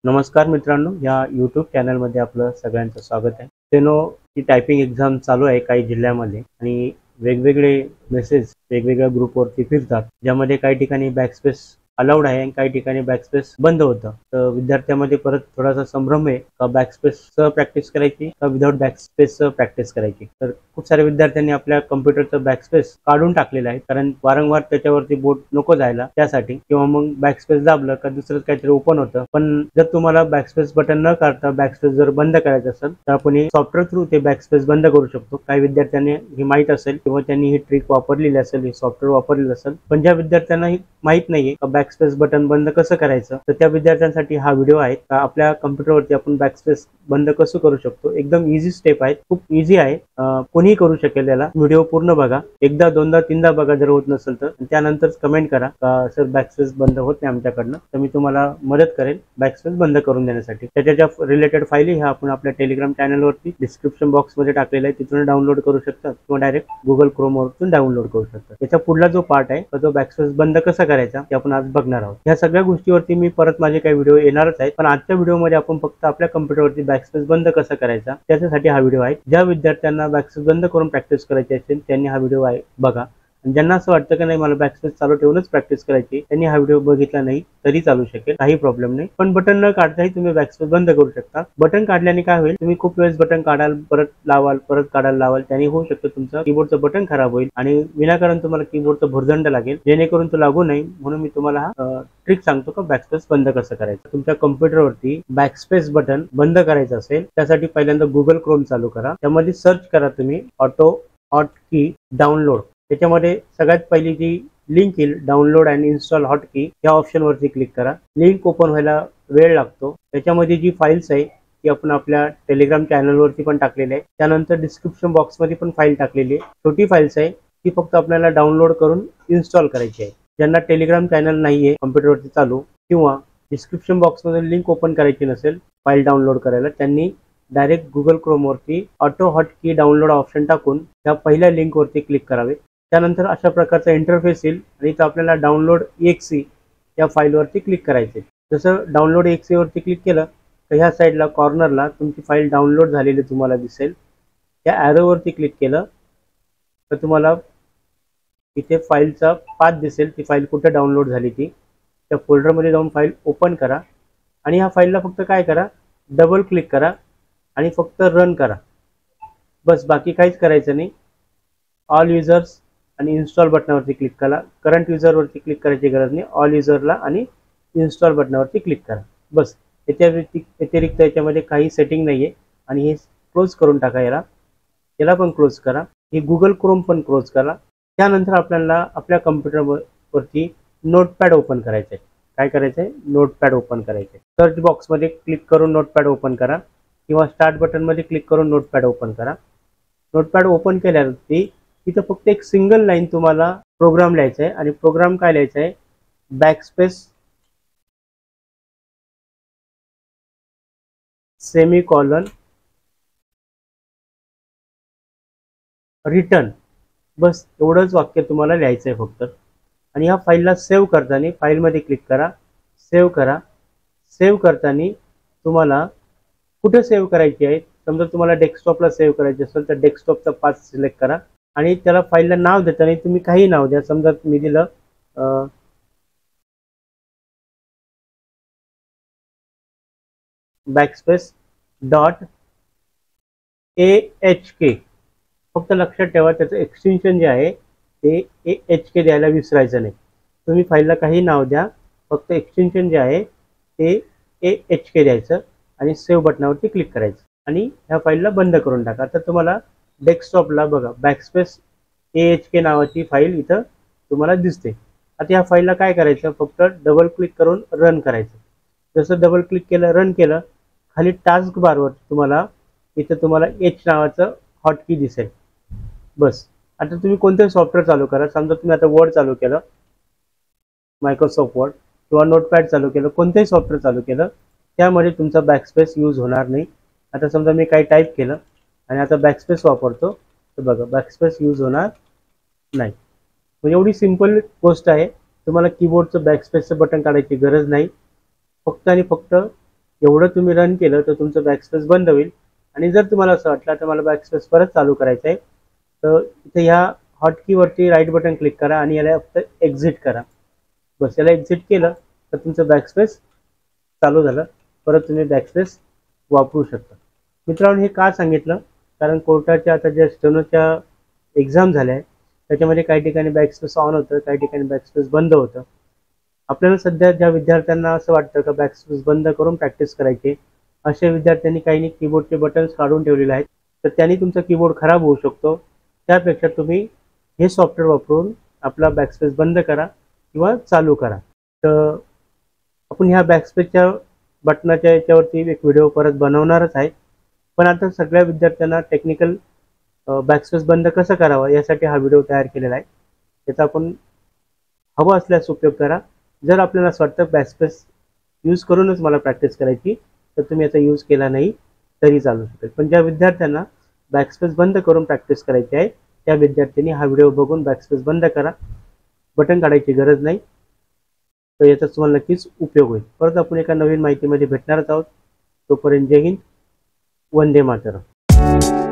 नमस्कार मित्रांनो, या यूट्यूब चॅनलमध्ये आपलं सगळ्यांचं स्वागत आहे. स्टेनो ही टायपिंग एक्झाम चालू आहे काही जिल्ह्यामध्ये आणि वेगवेगळे मेसेज वेगवेगळ्या ग्रुपवरती फिरतात, ज्यामध्ये काही ठिकाणी बॅकस्पेस अलाउड आहे आणि काही ठिकाणी बॅकस्पेस बंद होतं. तर विद्यार्थ्यांमध्ये परत थोडासा संभ्रम आहे का बॅकस्पेसचं प्रॅक्टिस करायची का विदाऊट बॅकस्पेसचं प्रॅक्टिस करायची. तर खूप साऱ्या विद्यार्थ्यांनी आपल्या कम्प्युटरचं बॅकस्पेस काढून टाकलेलं आहे, कारण वारंवार त्याच्यावरती बोट नको जायला त्यासाठी, किंवा मग बॅकस्पेस दाबलं का दुसरं काहीतरी ओपन होतं. पण जर तुम्हाला बॅकस्पेस बटन न काढता बॅकस्पेस जर बंद करायचं असेल तर आपण सॉफ्टवेअर थ्रू ते बॅकस्पेस बंद करू शकतो. काही विद्यार्थ्यांनी हे माहीत असेल किंवा त्यांनी ही ट्रिक वापरलेली असेल, हे सॉफ्टवेअर वापरलेलं असेल. पण ज्या विद्यार्थ्यांना ही माहित नाहीये का बॅकस्पेस बटन बंद कसं करायचं, तर त्या विद्यार्थ्यांसाठी हा व्हिडिओ आहे. का आपल्या कम्प्युटरवरती आपण बॅकस्पेस बंद कसं करू शकतो. एकदम इझी स्टेप आहे, खूप इझी आहे, कोणीही करू शकेल. याला व्हिडिओ पूर्ण बघा, एकदा दोनदा तीनदा बघा जर होत नसेल तर, त्यानंतर कमेंट करा का सर बॅकस्पेस बंद होत नाही आमच्याकडनं, तर मी तुम्हाला मदत करेन बॅकस्पेस बंद करून देण्यासाठी. त्याच्या ज्या रिलेटेड फाईली ह्या आपण आपल्या टेलिग्राम चॅनलवरती डिस्क्रिप्शन बॉक्समध्ये टाकलेला आहे, तिथून डाउनलोड करू शकता किंवा डायरेक्ट गुगल क्रोम वरून डाउनलोड करू शकता. त्याचा पुढला जो पार्ट आहे तो बॅकस्पेस बंद कसा करायचा ते आपण आज बघणार आहोत. ह्या सगळ्या गोष्टीवरती मी परत माझे काही व्हिडिओ येणारच आहेत, पण आजच्या व्हिडिओमध्ये आपण फक्त आपल्या कम्प्युटरवरती बॅकस्पेस बंद कसा करायचा त्याच्यासाठी हा व्हिडिओ आहे. ज्या विद्यार्थ्यांना बॅकस्पेस बंद करून प्रॅक्टिस करायची असेल त्यांनी हा व्हिडिओ बघा. ज्यांना असं वाटतं की नाही मला बॅकस्पेस चालू ठेवूनच प्रॅक्टिस करायची, त्यांनी हा व्हिडिओ बघितला नाही तरी चालू शकेल, काही प्रॉब्लेम नाही. पण बटन न काढताही तुम्ही बॅकस्पेस बंद करू शकता. बटन काढल्याने काय होईल, तुम्ही खूप वेळेस बटन काढाल, परत लावाल, परत काढायला लावाल, त्याने होऊ शकतं तुमचं कीबोर्डचं बटन खराब होईल आणि विनाकारण तुम्हाला कीबोर्डचं भुर्दंड लागेल. जेणेकरून तो लागू नये म्हणून मी तुम्हाला हा ट्रिक सांगतो का बॅकस्पेस बंद कसं करायचं. तुमच्या कम्प्युटरवरती बॅकस्पेस बटन बंद करायचं असेल त्यासाठी पहिल्यांदा गुगल क्रोम चालू करा. त्यामध्ये सर्च करा तुम्ही ऑटो हॉटकी डाउनलोड. त्याच्यामध्ये सगळ्यात पहिली जी लिंक येईल डाउनलोड अँड इन्स्टॉल हॉटकी या ऑप्शन वरती क्लिक करा. लिंक ओपन व्हायला वेळ लागतो. त्याच्यामध्ये जी फाईल्स आहे ती आपण आपल्या टेलिग्राम चॅनलवरती पण टाकलेली आहे. त्यानंतर डिस्क्रिप्शन बॉक्समध्ये पण फाईल टाकलेली आहे. छोटी फाईल्स आहे ती फक्त आपल्याला डाउनलोड करून इन्स्टॉल करायची आहे. ज्यांना टेलिग्राम चॅनल नाहीये कम्प्युटरवरती चालू किंवा डिस्क्रिप्शन बॉक्समध्ये लिंक ओपन करायची नसेल फाईल डाउनलोड करायला, त्यांनी डायरेक्ट गुगल क्रोम वरती ऑटो हॉटकी डाउनलोड ऑप्शन टाकून त्या पहिल्या लिंक वरती क्लिक करावे. त्यानंतर अशा प्रकारचा इंटरफेस येईल आणि इथं आपल्याला डाउनलोड एक्सी या फाईलवरती क्लिक करायचे. जसं डाउनलोड एक्सी वरती क्लिक केलं तर ह्या साईडला कॉर्नरला तुमची फाईल डाउनलोड झालेली तुम्हाला दिसेल. त्या ॲरोवरती क्लिक केलं तर तुम्हाला इथे फाईलचा पाथ दिसेल, ती फाईल कुठे डाउनलोड झाली ती. त्या फोल्डरमध्ये जाऊन फाईल ओपन करा आणि ह्या फाईलला फक्त काय करा, डबल क्लिक करा आणि फक्त रन करा. बस, बाकी काहीच करायचं नाही. ऑल युजर्स आणि इन्स्टॉल बटनावरती क्लिक करा. करंट युजरवरती क्लिक करायची गरज नाही. ऑल युजरला आणि इन्स्टॉल बटनावरती क्लिक करा. बस, व्यतिरिक्त याच्यामध्ये काही सेटिंग नाही आहे आणि हे क्लोज करून टाका. याला पण क्लोज करा. हे गुगल क्रोम पण क्लोज करा. त्यानंतर आपल्याला आपल्या कम्प्युटरवरती नोटपॅड ओपन करायचं आहे. काय करायचं आहे, नोटपॅड ओपन करायचं आहे. सर्च बॉक्समध्ये क्लिक करून नोटपॅड ओपन करा किंवा स्टार्ट बटनमध्ये क्लिक करून नोटपॅड ओपन करा. नोटपॅड ओपन केल्यावरती इथं फक्त एक सिंगल लाईन तुम्हाला प्रोग्राम लिहायचा आहे आणि प्रोग्राम काय लिहायचा आहे, बॅकस्पेस सेमीकॉलन रिटर्न. बस एवढंच वाक्य तुम्हाला लिहायचं आहे फक्त. आणि ह्या फाईलला सेव्ह करताना फाईलमध्ये क्लिक करा, सेव्ह करा. सेव्ह करताना तुम्हाला कुठे सेव्ह करायची आहे, समजा तुम्हाला डेस्कटॉपला सेव्ह करायची असेल तर डेस्कटॉपचा पाथ सिलेक्ट करा आणि त्याला फाईलला नाव देताना तुम्ही काही नाव द्या. समजा मी दिलं बॅकस्पेस डॉट AHK. फक्त लक्षात ठेवा त्याचं एक्सटेन्शन जे आहे ते AHK द्यायला विसरायचं नाही. तुम्ही फाईलला काही नाव द्या, फक्त एक्सटेन्शन जे आहे ते AHK द्यायचं आणि सेव्ह बटनावरती क्लिक करायचं आणि ह्या फाईलला बंद करून टाका. तर तुम्हाला डेस्कटॉपला बघा बॅकस्पेस AHK नावाची फाईल इथं तुम्हाला दिसते. आता ह्या फाईलला काय करायचं, फक्त डबल क्लिक करून रन करायचं. जसं डबल क्लिक केलं, रन केलं, खाली टास्क बारवर तुम्हाला H नावाचं हॉटकी दिसेल. बस, आता तुम्ही कोणतेही सॉफ्टवेअर चालू करा. समजा तुम्ही आता वर्ड चालू केलं, मायक्रोसॉफ्ट वर्ड, किंवा नोटपॅड चालू केलं, कोणतेही सॉफ्टवेअर चालू केलं, त्यामध्ये तुमचा बॅकस्पेस यूज होणार नाही. आता समजा मी काही टाईप केलं आणि आता बॅकस्पेस वापरतो, तर बघा बॅकस्पेस यूज होणार नाही. म्हणजे एवढी सिंपल गोष्ट आहे. तुम्हाला कीबोर्डचं बॅकस्पेसचं बटन काढायची गरज नाही. फक्त आणि फक्त एवढं तुम्ही रन केलं तर तुमचं बॅकस्पेस बंद होईल. आणि जर तुम्हाला असं वाटलं तर मला बॅकस्पेस परत चालू करायचं आहे, तर इथे ह्या हॉटकीवरती राईट बटन क्लिक करा आणि याला फक्त एक्झिट करा. बस याला एक्झिट केलं तर तुमचं बॅकस्पेस चालू झालं. परत तुम्ही बॅकस्पेस वापरू शकता. मित्रांनो, हे का सांगितलं, कारण कोर्टाच्या आता ज्या स्टेनोच्या एक्झाम झाल्या आहे त्याच्यामध्ये काही ठिकाणी बॅकस्पेस ऑन होतं, काही ठिकाणी बॅकस्पेस बंद होतं. आपल्याला सध्या ज्या विद्यार्थ्यांना असं वाटतं का बॅकस्पेस बंद करून प्रॅक्टिस करायची, अशा विद्यार्थ्यांनी काही कीबोर्डचे बटन्स काढून ठेवलेले आहेत, तर त्यांनी तुमचा कीबोर्ड खराब होऊ शकतो. त्यापेक्षा तुम्ही हे सॉफ्टवेअर वापरून आपला बॅकस्पेस बंद करा किंवा चालू करा. तर आपण ह्या बॅकस्पेसच्या बटनाच्या याच्यावरती एक व्हिडिओ परत बनवणारच आहे. पण आता सगळ्या विद्यार्थ्यांना टेक्निकल बॅकस्पेस बंद कसं करावं यासाठी हा व्हिडिओ तयार केलेला आहे. त्याचा आपण हवं असल्यास उपयोग करा. जर आपल्याला असं वाटतं बॅकस्पेस यूज करूनच मला प्रॅक्टिस करायची, तर तुम्ही याचा यूज केला नाही तरी चालू शकेल. पण ज्या विद्यार्थ्यांना बॅकस्पेस बंद करून प्रॅक्टिस करायची आहे त्या विद्यार्थ्यांनी हा व्हिडिओ बघून बॅकस्पेस बंद करा. बटन काढायची गरज नाही. तर याचा तुम्हाला नक्कीच उपयोग होईल. परत आपण एका नवीन माहितीमध्ये भेटणारच आहोत. तोपर्यंत जय हिंद, वंदे मातरम.